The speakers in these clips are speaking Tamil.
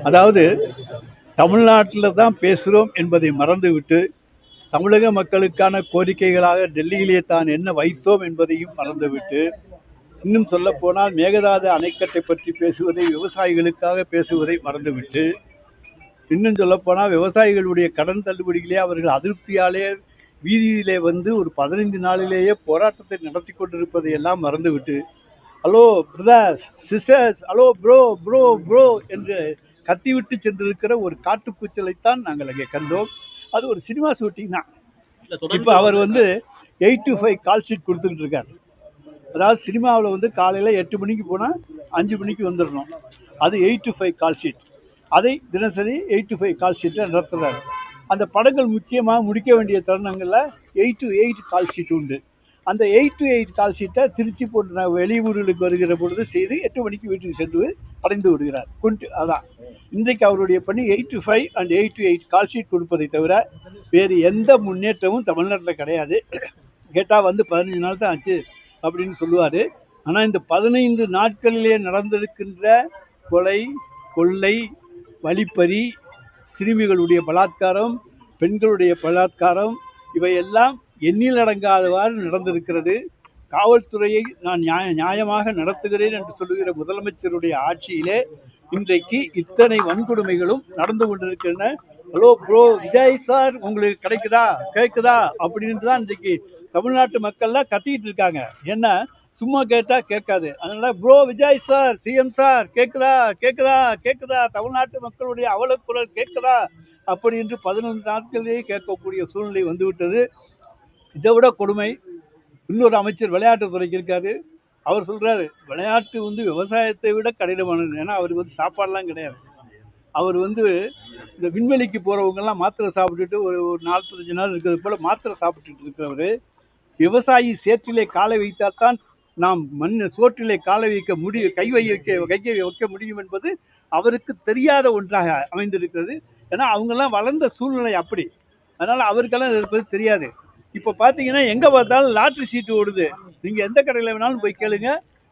அதாவது தமிழ்நாட்டில் தான் பேசுகிறோம் என்பதை மறந்துவிட்டு தமிழக மக்களுக்கான கோரிக்கைகளாக டெல்லியிலே தான் என்ன வைத்தோம் என்பதையும் மறந்துவிட்டு, இன்னும் சொல்ல போனால் மேகதாது அணைக்கட்டை பற்றி பேசுவதை, விவசாயிகளுக்காக பேசுவதை மறந்துவிட்டு, இன்னும் சொல்ல போனால் விவசாயிகளுடைய கடன் தள்ளுபடிகளே அவர்கள் அதிருப்தியாலே வீதியிலே வந்து ஒரு 15 நாளிலேயே போராட்டத்தை நடத்தி கொண்டிருப்பதை எல்லாம் மறந்துவிட்டு, hello brothers sisters, hello bro bro bro என்று கத்திவிட்டு சென்றிருக்கிற ஒரு காட்டுக்கூச்சலைத்தான் நாங்கள் அங்கே கண்டோம். அது ஒரு சினிமா ஷூட்டிங் தான். இப்போ அவர் வந்து 8 to 5 கால் ஷீட் கொடுத்துக்கிட்டு இருக்காரு. அதாவது சினிமாவில் வந்து காலையில் 8 மணிக்கு போனால் 5 மணிக்கு வந்துடணும். அது 8 to 5 கால் ஷீட். அதை தினசரி 8 to 5 கால் ஷீட்டில் நடத்துகிறாரு. அந்த படங்கள் முக்கியமாக முடிக்க வேண்டிய தருணங்களில் 8 to 8 கால் ஷீட் உண்டு. அந்த 8 to 8 கால் ஷீட்டை திருச்சி போன்ற வெளியூர்களுக்கு வருகிற பொழுது செய்து 8 மணிக்கு வீட்டுக்கு சென்று அடைந்து விடுகிறார். அதான் இன்றைக்கு அவருடைய பணி 8 to 5 and 8 to 8 call sheet கொடுப்பதை தவிர வேறு எந்த முன்னேற்றமும் தமிழ்நாட்டில் கிடையாது. கேட்டால் வந்து 15 நாள் தான் ஆச்சு அப்படின்னு சொல்லுவார். ஆனால் இந்த 15 நாட்களிலே நடந்திருக்கின்ற கொலை, கொள்ளை, வழிப்பறி, சிறுமிகளுடைய பலாத்காரம், பெண்களுடைய பலாத்காரம், இவையெல்லாம் எண்ணில் அடங்காதவாறு நடந்திருக்கிறது. காவல்துறையை நான் நியாயமாக நடத்துகிறேன் என்று சொல்லுகிற முதலமைச்சருடைய ஆட்சியிலே இன்றைக்கு இத்தனை வன்கொடுமைகளும் நடந்து கொண்டிருக்கின்றன. ஹலோ ப்ரோ விஜய் சார், உங்களுக்கு கிடைக்குதா கேட்குதா அப்படின்னு தான் இன்றைக்கு தமிழ்நாட்டு மக்கள்லாம் கத்திக்கிட்டு இருக்காங்க. என்ன சும்மா கேட்டா கேட்காது. அதனால bro Vijay sir, CM sir, கேட்குதா கேட்குதா கேட்குதா, தமிழ்நாட்டு மக்களுடைய அவலக்குரல் கேட்குதா அப்படி என்று 15 நாட்களிலேயே கேட்கக்கூடிய சூழ்நிலை வந்துவிட்டது. இதை விட கொடுமை இன்னொரு அமைச்சர் விளையாட்டுத்துறைக்கு இருக்காரு. அவர் சொல்றாரு விளையாட்டு வந்து விவசாயத்தை விட கடினமானது. ஏன்னா அவருக்கு வந்து சாப்பாடுலாம் கிடையாது. அவர் வந்து இந்த விண்வெளிக்கு போறவங்கெல்லாம் மாத்திரை சாப்பிட்டுட்டு ஒரு 45 நாள் இருக்கிறது போல மாத்திரை சாப்பிட்டுட்டு இருக்கிறவர், விவசாயி சேற்றிலே காலை வைத்தால்தான் நாம் சோற்றிலே காலை வைக்க முடியும், கையை வைக்க முடியும் என்பது அவருக்கு தெரியாத ஒன்றாக அமைந்திருக்கிறது. ஏன்னா அவங்கெல்லாம் வளர்ந்த சூழ்நிலை அப்படி. அதனால அவருக்கெல்லாம் இருப்பது தெரியாது. இப்போ பார்த்தீங்கன்னா எங்கே பார்த்தாலும் லாட்ரி சீட்டு ஓடுது. நீங்கள் எந்த கடையில் வேணாலும் போய் கேளுங்க.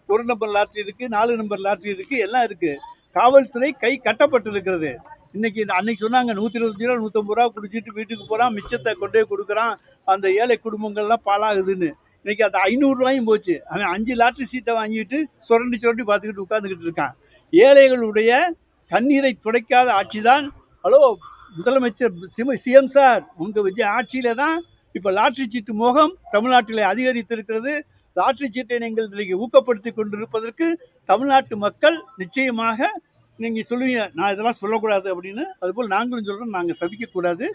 1 நம்பர் லாட்ரி இருக்குது, 4 நம்பர் லாட்ரி இருக்குது, எல்லாம் இருக்குது. காவல்துறை கை கட்டப்பட்டிருக்கிறது. அன்னைக்கு சொன்னாங்க 120 ரூபா 150 ரூபா குடிச்சிட்டு வீட்டுக்கு போகிறான், மிச்சத்தை கொண்டு போய் கொடுக்குறான், அந்த ஏழை குடும்பங்கள்லாம் பாழாகுதுன்னு. இன்னைக்கு அந்த 500 ரூபாயும் போச்சு. அவன் 5 லாட்ரி சீட்டை வாங்கிட்டு சுரண்டி பார்த்துக்கிட்டு உட்காந்துக்கிட்டு இருக்கான். ஏழைகளுடைய கண்ணீரை துடைக்காத ஆட்சி தான். ஹலோ முதலமைச்சர் சிஎம் சார், உங்கள் விஜய் ஆட்சியில தான் இப்போ லாட்ரி சீட்டு மோகம் தமிழ்நாட்டிலே அதிகரித்திருக்கிறது. லாட்ரி சீட்டை நீங்கள் இன்றைக்கு ஊக்கப்படுத்தி கொண்டிருப்பதற்கு தமிழ்நாட்டு மக்கள் நிச்சயமாக நீங்கள் சொல்லுவீங்க, நான் இதெல்லாம் சொல்லக்கூடாது அப்படின்னு. அதுபோல் நாங்களும் சொல்றோம், நாங்கள் சபிக்கக்கூடாது,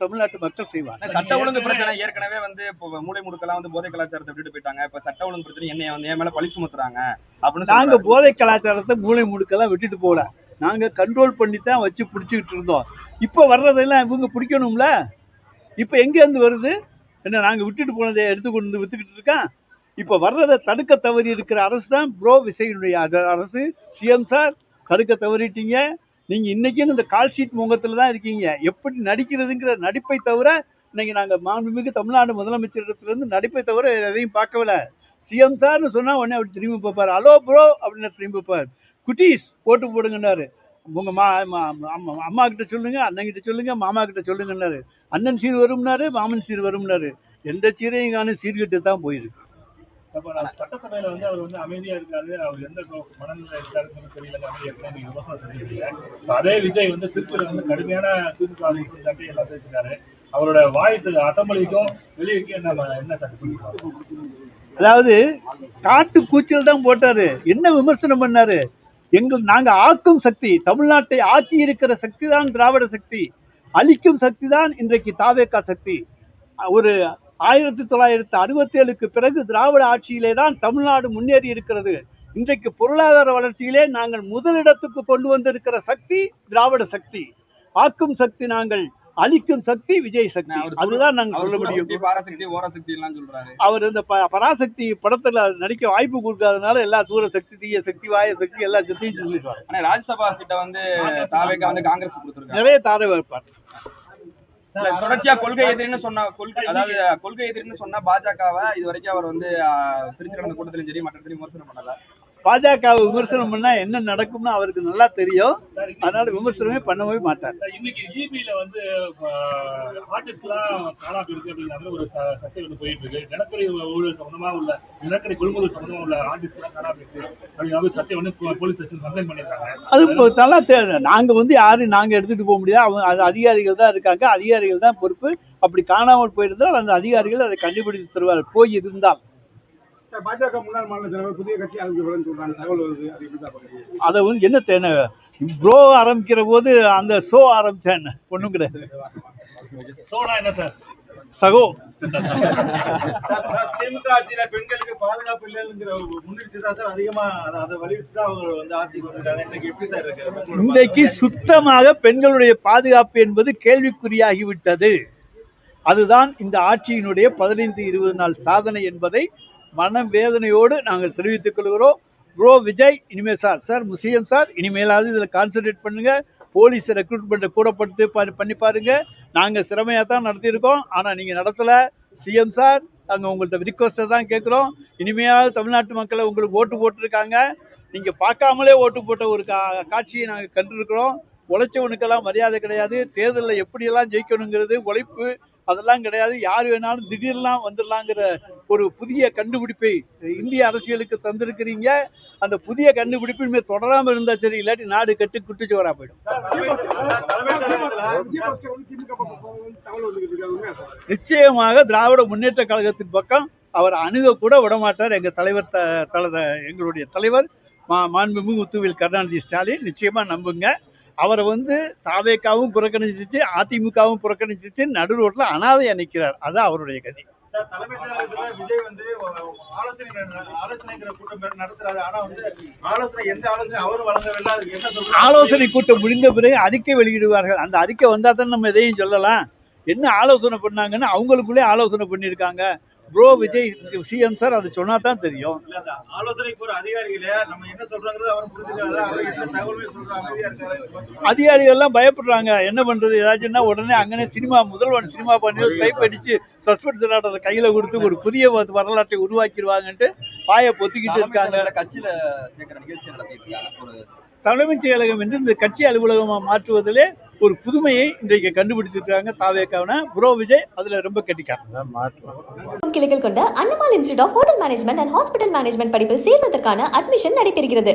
தமிழ்நாட்டு மக்கள் செய்வாங்க. சட்ட ஒழுங்கு பிரச்சனை ஏற்கனவே வந்து இப்போ மூளை முடுக்கெல்லாம் வந்து போதை கலாச்சாரத்தை விட்டுட்டு போயிட்டாங்க. இப்போ சட்ட ஒழுங்கு பிரச்சனை என்னைய வந்து என் மேல பழி சுமத்துறாங்க அப்படின்னு. நாங்கள் போதை கலாச்சாரத்தை மூளை முடுக்கெல்லாம் விட்டுட்டு போகல, நாங்கள் கண்ட்ரோல் பண்ணி தான் வச்சு பிடிச்சிக்கிட்டு இருந்தோம். இப்போ வர்றதெல்லாம் இவங்க பிடிக்கணும்ல. இப்போ எங்கேருந்து வருது? என்ன நாங்கள் விட்டுட்டு போனதை எடுத்துக்கொண்டு வித்துக்கிட்டு இருக்கான். இப்போ வர்றதை தடுக்க தவறி இருக்கிற அரசு தான் ப்ரோ விஜயனுடைய அரசு. சிஎம் சார், தடுக்க தவறிட்டீங்க. நீங்கள் இன்றைக்கும் இந்த கால் ஷீட் முகத்தில் தான் இருக்கீங்க. எப்படி நடிக்கிறதுங்கிற நடிப்பை தவிர இன்னைக்கு நாங்கள் மாண்புமிகு தமிழ்நாடு முதலமைச்சரிடத்துலேருந்து நடிப்பை தவிர எதையும் பார்க்கவில்லை. சிஎம் சார்னு சொன்னால் உடனே அப்படி திரும்பி பார்ப்பார். ஹலோ ப்ரோ அப்படின்னு திரும்பி பார்ப்பார். குட்டீஸ் போட்டு போடுங்கன்னாரு. உங்கள் அம்மா கிட்ட சொல்லுங்க, அண்ணன் கிட்ட சொல்லுங்க, மாமா கிட்ட சொல்லுங்கன்னாரு. அண்ணன் சீர் வரும்னாரு, மாமன் சீர் வரும்னாரு. எந்த சீரையும் காணும், சீர்கிட்ட தான் போயிருக்கு. சட்டசபையில வந்து அவர் வந்து அமைதியா இருக்காரு, அவர் எந்த மனநிலை இருக்காருன்னு தெரியல, அமைதியா விமர்சனம் செஞ்சிருக்கீங்க. அதே விஜய் வந்து திருச்சியில வந்து கடுமையான திமுக சட்டை எல்லாம் பேசினாரு. அவரோட வாய்ப்பு அசம்பளிக்கும் வெளியே என்ன சட்டம்? அதாவது காட்டு கூச்சல் தான் போட்டாரு. என்ன விமர்சனம் பண்ணாரு? நாங்க ஆக்கும் சக்தி, தமிழ்நாட்டை ஆக்கி இருக்கிற சக்தி தான் திராவிட சக்தி, அழிக்கும் சக்தி தான் இன்றைக்கு தாவேகா சக்தி. ஒரு 1967க்கு பிறகு திராவிட ஆட்சியிலே தான் தமிழ்நாடு முன்னேறி இருக்கிறது. இன்றைக்கு பொருளாதார வளர்ச்சியிலே நாங்கள் முதலிடத்துக்கு கொண்டு வந்திருக்கிற சக்தி திராவிட சக்தி. ஆக்கும் சக்தி நாங்கள், அழிக்கும் சக்தி விஜய் சக்தி. அதுதான் நாங்க சொல்ல முடியும். அவர் இந்த பராசக்தி படத்துல நடிக்க வாய்ப்பு கொடுக்காதனால எல்லா தூர சக்தி, தீய சக்தி, வாய சக்தி எல்லா சக்தியும் சொல்லிடுவாங்க. ராஜ்யசபா சீட்டை வந்து தாவேகா வந்து காங்கிரஸ் கொடுத்திருக்காங்க. நிறைய தாரை வைப்பார். தொடர்ச்சியா கொள்கை எதிரின்னு சொன்ன பாஜகவை இது வரைக்கும் அவர் வந்து திருச்சி நடந்த கூட்டத்திலும் சரி மற்ற விமர்சனம் பண்ணல. பாஜக விமர்சனம் பண்ணா என்ன நடக்கும்னு அவருக்கு நல்லா தெரியும். அதனால விமர்சனமே பண்ணவே மாட்டார். இன்னைக்கு ஜிபியில வந்து ஆர்டிஸ்ட்லாம் காணாம இருக்கு அப்படிங்கிற ஒரு சர்ச்சை வந்து போயிட்டு இருக்கு. நிலக்கரி ஊழல் சம்பந்தமா உள்ள நிலக்கரி கொள்முதல் சம்பந்தமா உள்ள ஆர்டிஸ்ட்லாம் காணாம இருக்கு அப்படிங்கிற சர்ச்சை வந்து போலீஸ் ஸ்டேஷன் கம்ப்ளைண்ட் பண்ணிருக்காங்க. அது நல்லா நாங்க வந்து யாரும் நாங்க எடுத்துட்டு போக முடியாது. அவங்க அது அதிகாரிகள் தான் இருக்காங்க, அதிகாரிகள் தான் பொறுப்பு. அப்படி காணாமல் போயிருந்தால் அந்த அதிகாரிகள் அதை கண்டுபிடித்து தருவார். போய் இருந்தால் பாஜக முன்னாள் மாநில தலைவர் புதிய கட்சி ஆரம்பிக்கப்படுன்னு சொல்றாங்க, தகவல் வருது. அது எப்படி தான் பாக்குறீங்க? அதை வந்து என்ன தேன ப்ரோ ஆரம்பிக்கிற போது அந்த ஷோ ஆரம்பிச்சேன் ஒண்ணும் கிடையாது. சோனா என்ன சார் சகோ திமுக ஆட்சியில பெண்களுக்கு பாதுகாப்பு இல்லைங்கிற முன்னிட்டு தான் சார் அதிகமா அதை வலியுறுத்தி தான் அவங்க வந்து ஆட்சிக்கு வந்திருக்காங்க. இன்னைக்கு எப்படி சார் இருக்கு? இன்றைக்கு சுத்தமாக பெண்களுடைய பாதுகாப்பு என்பது கேள்விக்குறியாகிவிட்டது. அதுதான் இந்த ஆட்சியினுடைய 15-20 நாள் சாதனை என்பதை மனவேதனையோடு நாங்கள் தெரிவித்துக் கொள்கிறோம். ப்ரோ விஜய் இனிமேல் சார் முசியம் சார் இனிமேலாவது இதுல கான்சென்ட்ரேட் பண்ணுங்க. போலீஸ் ரெக்ரூட்மெண்ட் கூடப்படுத்து பண்ணி பாருங்க. நாங்க சிறமையா தான் நடத்தியிருக்கோம், ஆனா நீங்க நடத்தல. சிஎம் சார் நாங்க உங்கள்ட்ட ரிக்வஸ்ட தான் கேட்கிறோம். இனிமையாவது தமிழ்நாட்டு மக்களை உங்களுக்கு ஓட்டு போட்டிருக்காங்க. நீங்க பார்க்காமலே ஓட்டு போட்ட ஒரு காட்சியை நாங்க கண்டிருக்கிறோம். உழைச்சவனுக்கெல்லாம் மரியாதை கிடையாது. தேர்தலில் எப்படியெல்லாம் ஜெயிக்கணுங்கிறது உழைப்பு அதெல்லாம் கிடையாது. யார் வேணாலும் திடீர்லாம் வந்துடலாங்கிற ஒரு புதிய கண்டுபிடிப்பை இந்திய அரசியலுக்கு தந்திருக்கிறீங்க. அந்த புதிய கண்டுபிடிப்பு இனிமேல் தொடராம இருந்தா சரி, இல்லாட்டி நாடு கட்டு குட்டிச்சு வரா போயிடும். நிச்சயமாக திராவிட முன்னேற்ற கழகத்தின் பக்கம் அவர் அணுக கூட விடமாட்டார். எங்க தலைவர் எங்களுடைய தலைவர் மாண்புமிகு முத்துவேல் கருணாநிதி ஸ்டாலின் நிச்சயமா நம்புங்க. அவரை வந்து தாவேக்காவும் புறக்கணிச்சிட்டு அதிமுகவும் புறக்கணிச்சிட்டு நடு ரோட்ல அனாதையா நிற்கிறார். அதான் அவருடைய கதி. தலைமைச் செயலகத்துல விஜய் வந்து ஆலோசனைங்கிற கூட்டம் நடத்துறாரு. ஆனா வந்து ஆலோசனை எந்த ஆலோசனை அவரும் வழங்கவில்லை. அதுக்கு என்ன சொல்றாங்க? ஆலோசனை கூட்டம் முடிந்த பிறகு அறிக்கை வெளியிடுவார்கள். அந்த அறிக்கை வந்தா தான் நம்ம எதையும் சொல்லலாம். என்ன ஆலோசனை பண்ணாங்கன்னு அவங்களுக்குள்ளே ஆலோசனை பண்ணியிருக்காங்க. ப்ரோ விஜய் சிஎம் சார் அது சொன்னா தான் தெரியும். ஆலோசனைக்கு ஒரு அதிகாரிகளே நம்ம என்ன சொல்றாங்கிறது அவரும் புரிஞ்சுக்காத. அவர் என்ன தகவலுமே சொல்ற அமைதியா இருக்காரு. அதிகாரிகள் எல்லாம் பயப்படுறாங்க. என்ன பண்றது, ஏதாச்சும்னா உடனே அங்கனே முதல்வன் சினிமா பண்ணி டைப் அடிச்சு சஸ்பென்ஸ் ஆர்டரை கையில கொடுத்து ஒரு புதிய வரலாற்றை உருவாக்கிடுவாங்கன்ட்டு பாய பொத்திக்கிட்டு இருக்காங்க. கட்சியில கேட்கிற நிகழ்ச்சி நடத்திட்டு இருக்காங்க. தலைமைச் செயலகம் என்று இந்த கட்சி அலுவலகமா மாற்றுவதிலே ஒரு புதுமையை இன்றைக்கு கண்டுபிடிச்சிருக்காங்க தாவேக்கான. ப்ரோ விஜய் அதுல ரொம்ப கெட்டிக்காரன். கிளைகள் கொண்ட அண்ணமால் institute of hotel management and hospital management படிப்பில் சேர்வதற்கான அட்மிஷன் நடைபெறுகிறது.